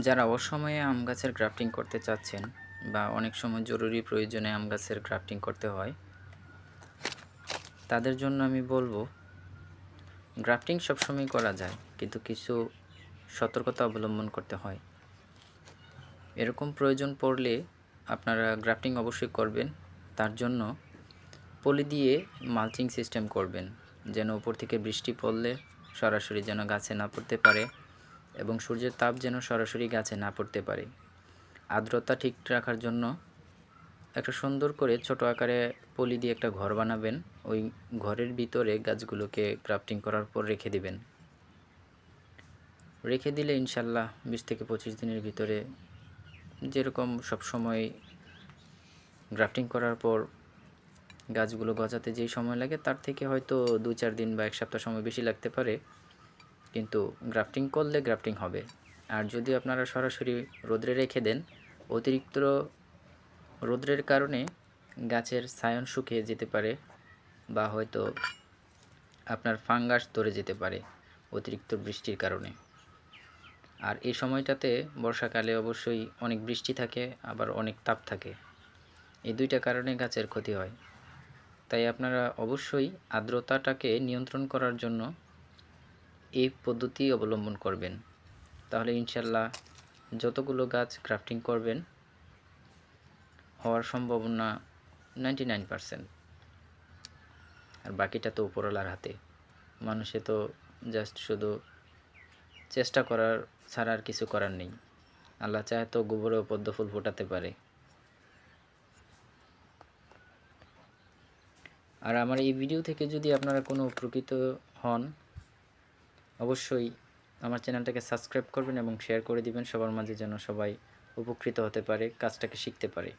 যারা অসময়ে আম গাছের গ্রাফটিং করতে চাচ্ছেন বা অনেক সময় জরুরি প্রয়োজনে আম গাছের গ্রাফটিং করতে হয়, তাদের জন্য আমি বলবো গ্রাফটিং সবসময় করা যায়, কিন্তু কিছু সতর্কতা অবলম্বন করতে হয়। এরকম প্রয়োজন পড়লে আপনারা গ্রাফটিং অবশ্যই করবেন। তার জন্য পলি দিয়ে মালচিং সিস্টেম করবেন, যেন উপর থেকে বৃষ্টি পড়লে সরাসরি যেন গাছে না পড়তে পারে এবং সূর্যের তাপ যেন সরাসরি গাছে না পড়তে পারে। আর্দ্রতা ঠিক রাখার জন্য একটা সুন্দর করে ছোট আকারে পলি দিয়ে একটা ঘর বানাবেন। ওই ঘরের ভিতরে গাছগুলোকে গ্রাফটিং করার পর রেখে দিবেন। রেখে দিলে ইনশাল্লাহ 20 থেকে 25 দিনের ভিতরে, যেরকম সবসময় গ্রাফটিং করার পর গাছগুলো গজাতে যেই সময় লাগে তার থেকে হয়তো 2-4 দিন বা 1 সপ্তাহ সময় বেশি লাগতে পারে, কিন্তু গ্রাফটিং করলে গ্রাফটিং হবে। আর যদি আপনারা সরাসরি রোদে রেখে দেন, অতিরিক্ত রোদের কারণে গাছের ছায়ন শুকিয়ে যেতে পারে বা হয়তো আপনার ফাঙ্গাস ধরে যেতে পারে অতিরিক্ত বৃষ্টির কারণে। আর এই সময়টাতে বর্ষাকালে অবশ্যই অনেক বৃষ্টি থাকে, আবার অনেক তাপ থাকে। এই দুইটা কারণে গাছের ক্ষতি হয়। তাই আপনারা অবশ্যই আর্দ্রতাটাকে নিয়ন্ত্রণ করার জন্য এই পদ্ধতি অবলম্বন করবেন। তাহলে ইনশাল্লাহ যতগুলো গাছ গ্রাফটিং করবেন হওয়ার সম্ভাবনা 99%। আর বাকিটা তো উপরওয়ালার হাতে। মানুষে তো জাস্ট শুধু চেষ্টা করার ছাড়া আর কিছু করার নেই। আল্লাহ চায় তো গোবরেও পদ্ম ফুল ফোটাতে পারে। আর আমার এই ভিডিও থেকে যদি আপনারা কোনো উপকৃত হন, অবশ্যই আমার চ্যানেলটাকে সাবস্ক্রাইব করবেন এবং শেয়ার করে দিবেন সবার মাঝে, যেন সবাই উপকৃত হতে পারে, কাজটাকে শিখতে পারে।